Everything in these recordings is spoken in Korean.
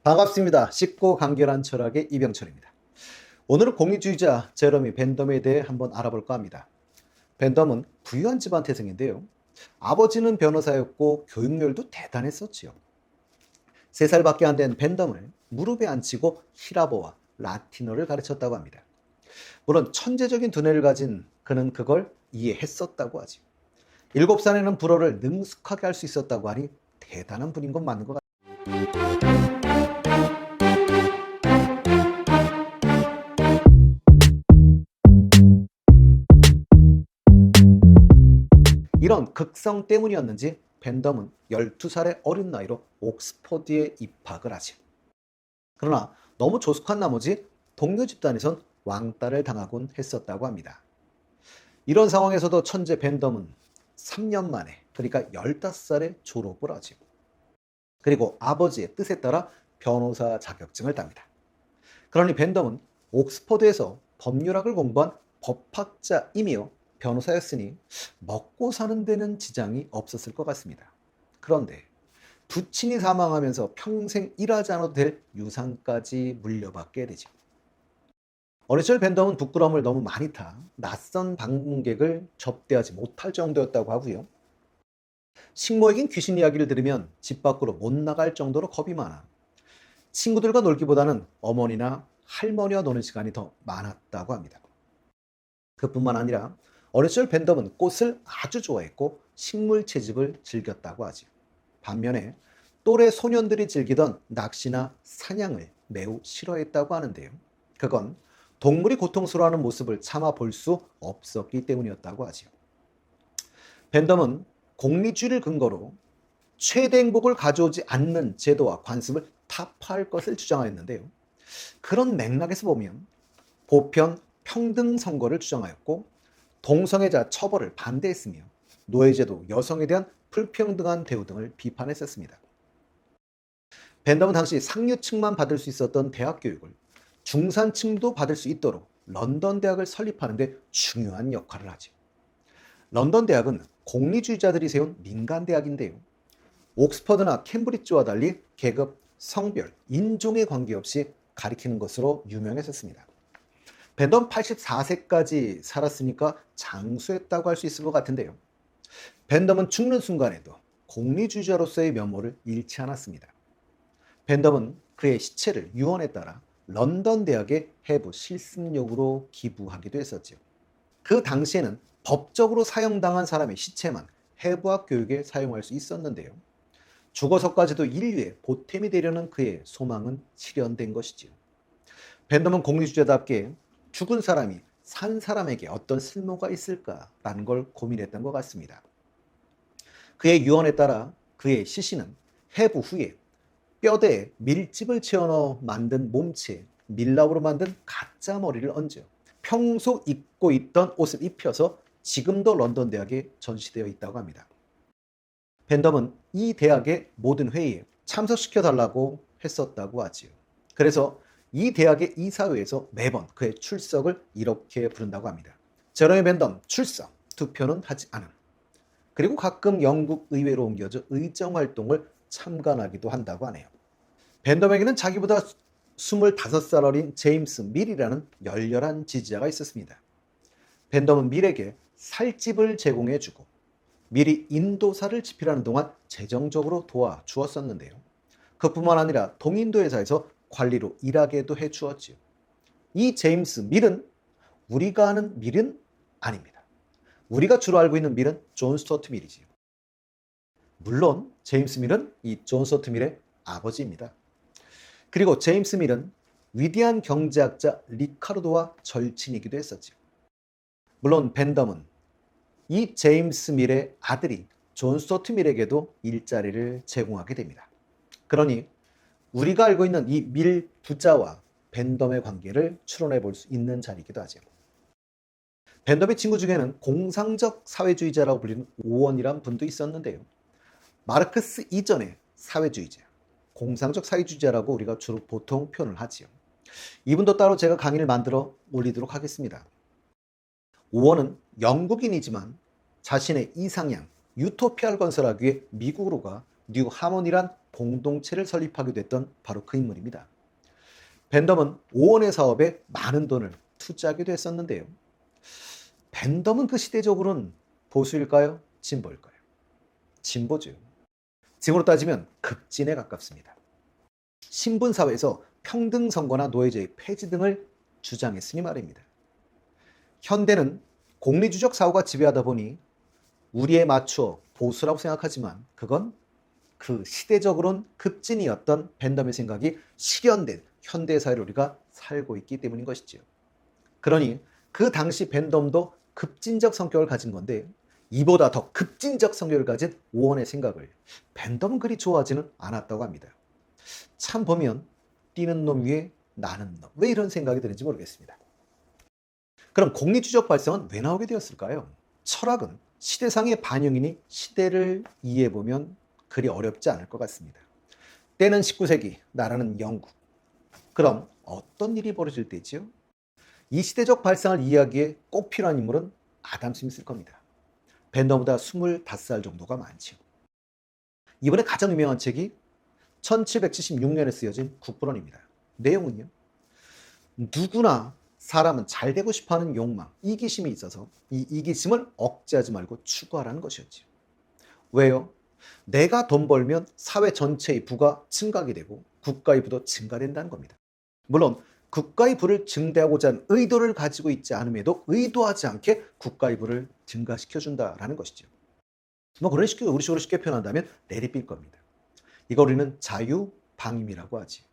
반갑습니다. 쉽고 간결한 철학의 이병철입니다. 오늘은 공리주의자 제러미 벤덤에 대해 한번 알아볼까 합니다. 벤덤은 부유한 집안 태생인데요. 아버지는 변호사였고 교육열도 대단했었지요. 3살밖에 안 된 벤덤을 무릎에 앉히고 히라보와 라틴어를 가르쳤다고 합니다. 물론 천재적인 두뇌를 가진 그는 그걸 이해했었다고 하죠. 7살에는 불어를 능숙하게 할 수 있었다고 하니 대단한 분인 건 맞는 것 같아요. 이런 극성 때문이었는지 벤덤은 12살의 어린 나이로 옥스퍼드에 입학을 하지. 그러나 너무 조숙한 나머지 동료 집단에선 왕따를 당하곤 했었다고 합니다. 이런 상황에서도 천재 벤덤은 3년 만에, 그러니까 15살에 졸업을 하지. 그리고 아버지의 뜻에 따라 변호사 자격증을 땁니다. 그러니 벤덤은 옥스퍼드에서 법률학을 공부한 법학자이며 변호사였으니 먹고 사는 데는 지장이 없었을 것 같습니다. 그런데 부친이 사망하면서 평생 일하지 않아도 될 유산까지 물려받게 되죠. 어린 시절 벤덤은 부끄러움을 너무 많이 타 낯선 방문객을 접대하지 못할 정도였다고 하고요. 식모에겐 귀신 이야기를 들으면 집 밖으로 못 나갈 정도로 겁이 많아 친구들과 놀기보다는 어머니나 할머니와 노는 시간이 더 많았다고 합니다. 그뿐만 아니라 어린 시절 벤덤은 꽃을 아주 좋아했고 식물 채집을 즐겼다고 하죠. 반면에 또래 소년들이 즐기던 낚시나 사냥을 매우 싫어했다고 하는데요. 그건 동물이 고통스러워하는 모습을 참아 볼 수 없었기 때문이었다고 하죠. 벤덤은 공리주의를 근거로 최대 행복을 가져오지 않는 제도와 관습을 타파할 것을 주장하였는데요. 그런 맥락에서 보면 보편 평등 선거를 주장하였고 동성애자 처벌을 반대했으며 노예제도, 여성에 대한 불평등한 대우 등을 비판했었습니다. 벤덤은 당시 상류층만 받을 수 있었던 대학 교육을 중산층도 받을 수 있도록 런던 대학을 설립하는 데 중요한 역할을 하죠. 런던 대학은 공리주의자들이 세운 민간 대학인데요. 옥스퍼드나 캠브리지와 달리 계급, 성별, 인종에 관계없이 가리키는 것으로 유명했었습니다. 벤덤 84세까지 살았으니까 장수했다고 할 수 있을 것 같은데요. 벤덤은 죽는 순간에도 공리주의자로서의 면모를 잃지 않았습니다. 벤덤은 그의 시체를 유언에 따라 런던 대학의 해부 실습용으로 기부하기도 했었죠. 그 당시에는 법적으로 사형당한 사람의 시체만 해부학 교육에 사용할 수 있었는데요. 죽어서까지도 인류의 보탬이 되려는 그의 소망은 실현된 것이지요. 벤덤은 공리주의자답게 죽은 사람이 산 사람에게 어떤 쓸모가 있을까라는 걸 고민했던 것 같습니다. 그의 유언에 따라 그의 시신은 해부 후에 뼈대에 밀집을 채워넣어 만든 몸체에 밀랍으로 만든 가짜 머리를 얹어 평소 입고 있던 옷을 입혀서 지금도 런던 대학에 전시되어 있다고 합니다. 벤덤은 이 대학의 모든 회의에 참석시켜 달라고 했었다고 하지요. 그래서 이 대학의 이사회에서 매번 그의 출석을 이렇게 부른다고 합니다. 제러미 벤덤 출석, 투표는 하지 않음. 그리고 가끔 영국 의회로 옮겨져 의정 활동을 참관하기도 한다고 하네요. 벤덤에게는 자기보다 25살 어린 제임스 밀이라는 열렬한 지지자가 있었습니다. 벤덤은 밀에게 살집을 제공해주고 밀이 인도사를 집필하는 동안 재정적으로 도와주었었는데요. 그뿐만 아니라 동인도 회사에서 관리로 일하게도 해주었지요. 이 제임스 밀은 우리가 아는 밀은 아닙니다. 우리가 주로 알고 있는 밀은 존 스튜어트 밀이지요. 물론 제임스 밀은 이 존 스튜어트 밀의 아버지입니다. 그리고 제임스 밀은 위대한 경제학자 리카르도와 절친이기도 했었지요. 물론 벤덤은 이 제임스 밀의 아들이 존 스튜어트 밀에게도 일자리를 제공하게 됩니다. 그러니 우리가 알고 있는 이 밀 부자와 벤덤의 관계를 추론해 볼 수 있는 자리이기도 하죠. 벤덤의 친구 중에는 공상적 사회주의자라고 불리는 오원이란 분도 있었는데요. 마르크스 이전의 사회주의자, 공상적 사회주의자라고 우리가 주로 보통 표현을 하지요. 이분도 따로 제가 강의를 만들어 올리도록 하겠습니다. 오원은 영국인이지만 자신의 이상향, 유토피아를 건설하기 위해 미국으로 가 뉴 하모니란 공동체를 설립하기도 했던 바로 그 인물입니다. 벤덤은 오원의 사업에 많은 돈을 투자하기도 했었는데요. 벤덤은 그 시대적으로는 보수일까요? 진보일까요? 진보죠. 지금으로 따지면 급진에 가깝습니다. 신분사회에서 평등선거나 노예제의 폐지 등을 주장했으니 말입니다. 현대는 공리주적 사고가 지배하다 보니 우리에 맞추어 보수라고 생각하지만 그건 그 시대적으로는 급진이었던 벤덤의 생각이 실현된 현대사회를 우리가 살고 있기 때문인 것이지요. 그러니 그 당시 벤덤도 급진적 성격을 가진 건데 이보다 더 급진적 성격을 가진 오원의 생각을 벤덤은 그리 좋아하지는 않았다고 합니다. 참 보면 뛰는 놈 위에 나는 놈. 왜 이런 생각이 드는지 모르겠습니다. 그럼 공리주적 발상은 왜 나오게 되었을까요? 철학은 시대상의 반영이니 시대를 이해해보면 그리 어렵지 않을 것 같습니다. 때는 19세기, 나라는 영국. 그럼 어떤 일이 벌어질 때지요? 이 시대적 발상을 이해하기에 꼭 필요한 인물은 아담 스미스일 겁니다. 벤덤보다 25살 정도가 많지요. 이번에 가장 유명한 책이 1776년에 쓰여진 국부론입니다. 내용은요. 누구나 사람은 잘 되고 싶어하는 욕망, 이기심이 있어서 이 이기심을 억제하지 말고 추구하라는 것이었죠. 왜요? 내가 돈 벌면 사회 전체의 부가 증가하게 되고 국가의 부도 증가된다는 겁니다. 물론 국가의 부를 증대하고자 하는 의도를 가지고 있지 않음에도 의도하지 않게 국가의 부를 증가시켜준다라는 것이죠. 뭐 그런 식으로 우리식으로 쉽게 표현한다면 내리삘 겁니다. 이걸 우리는 자유방임이라고 하지.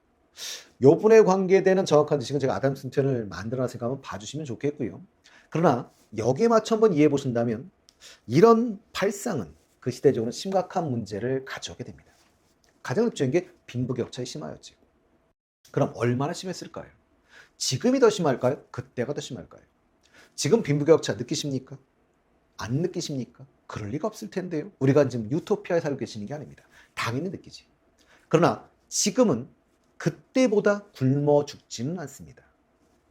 요 분에 관계되는 정확한 지식은 제가 아담 스미스를 만들어놨으니까 생각하면 봐주시면 좋겠고요. 그러나 여기에 맞춰 한번 이해해 보신다면 이런 발상은 그 시대적으로 심각한 문제를 가져오게 됩니다. 가장 대표적인 게 빈부격차에 심하였죠. 그럼 얼마나 심했을까요? 지금이 더 심할까요? 그때가 더 심할까요? 지금 빈부격차 느끼십니까? 안 느끼십니까? 그럴 리가 없을 텐데요. 우리가 지금 유토피아에 살고 계시는 게 아닙니다. 당연히 느끼지. 그러나 지금은 그때보다 굶어 죽지는 않습니다.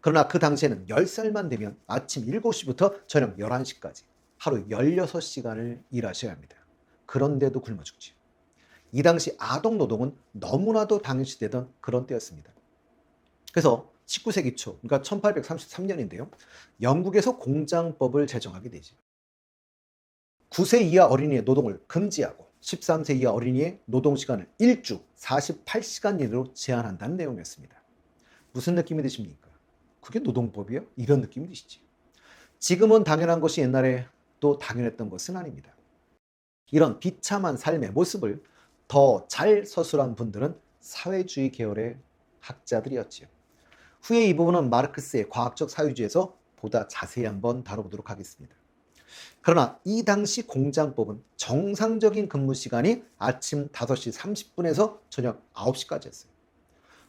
그러나 그 당시에는 10살만 되면 아침 7시부터 저녁 11시까지 하루 16시간을 일하셔야 합니다. 그런데도 굶어 죽지요. 이 당시 아동 노동은 너무나도 당연시되던 그런 때였습니다. 그래서 19세기 초, 그러니까 1833년인데요. 영국에서 공장법을 제정하게 되죠. 9세 이하 어린이의 노동을 금지하고 13세 이하 어린이의 노동시간을 일주 48시간 이내로 제한한다는 내용이었습니다. 무슨 느낌이 드십니까? 그게 노동법이요? 이런 느낌이 드시지. 지금은 당연한 것이 옛날에 또 당연했던 것은 아닙니다. 이런 비참한 삶의 모습을 더 잘 서술한 분들은 사회주의 계열의 학자들이었지요. 후에 이 부분은 마르크스의 과학적 사회주의에서 보다 자세히 한번 다뤄보도록 하겠습니다. 그러나 이 당시 공장법은 정상적인 근무 시간이 아침 5시 30분에서 저녁 9시까지였어요.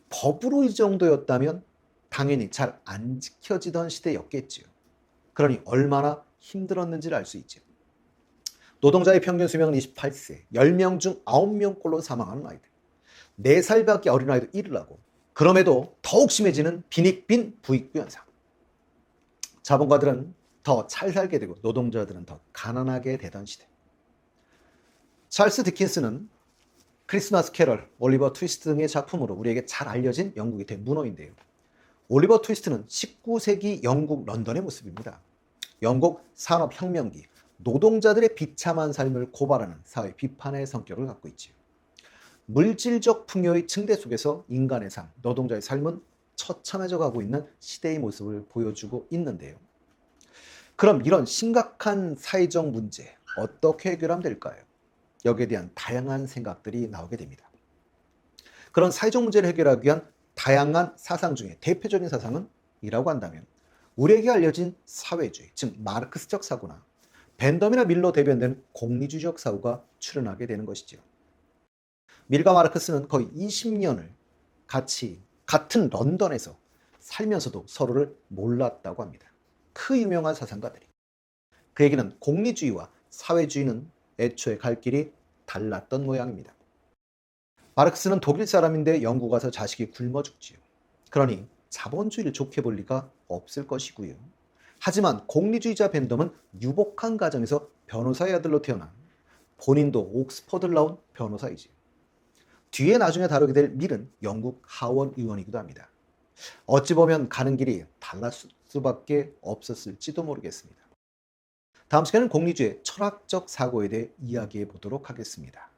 법으로 이 정도였다면 당연히 잘 안 지켜지던 시대였겠지요. 그러니 얼마나 힘들었는지를 알 수 있죠. 노동자의 평균 수명은 28세, 10명 중 9명꼴로 사망하는 아이들. 4살밖에 어린 아이도 일을 하고 그럼에도 더욱 심해지는 빈익빈 부익부 현상. 자본가들은 더 잘 살게 되고 노동자들은 더 가난하게 되던 시대. 찰스 디킨스는 크리스마스 캐럴, 올리버 트위스트 등의 작품으로 우리에게 잘 알려진 영국의 대문호인데요. 올리버 트위스트는 19세기 영국 런던의 모습입니다. 영국 산업혁명기, 노동자들의 비참한 삶을 고발하는 사회 비판의 성격을 갖고 있지요. 물질적 풍요의 층대 속에서 인간의 삶, 노동자의 삶은 처참해져 가고 있는 시대의 모습을 보여주고 있는데요. 그럼 이런 심각한 사회적 문제 어떻게 해결하면 될까요? 여기에 대한 다양한 생각들이 나오게 됩니다. 그런 사회적 문제를 해결하기 위한 다양한 사상 중에 대표적인 사상은 이라고 한다면 우리에게 알려진 사회주의, 즉 마르크스적 사고나 벤덤이나 밀로 대변되는 공리주의적 사고가 출현하게 되는 것이죠. 밀과 마르크스는 거의 20년을 같은 런던에서 살면서도 서로를 몰랐다고 합니다. 그 유명한 사상가들이. 그 얘기는 공리주의와 사회주의는 애초에 갈 길이 달랐던 모양입니다. 마르크스는 독일 사람인데 영국 가서 자식이 굶어 죽지요. 그러니 자본주의를 좋게 볼 리가 없을 것이고요. 하지만 공리주의자 벤덤은 유복한 가정에서 변호사의 아들로 태어난 본인도 옥스퍼드를 나온 변호사이지. 뒤에 나중에 다루게 될 밀은 영국 하원 의원이기도 합니다. 어찌 보면 가는 길이 달랐을 수밖에 없었을지도 모르겠습니다. 다음 시간은 공리주의 철학적 사고에 대해 이야기해 보도록 하겠습니다.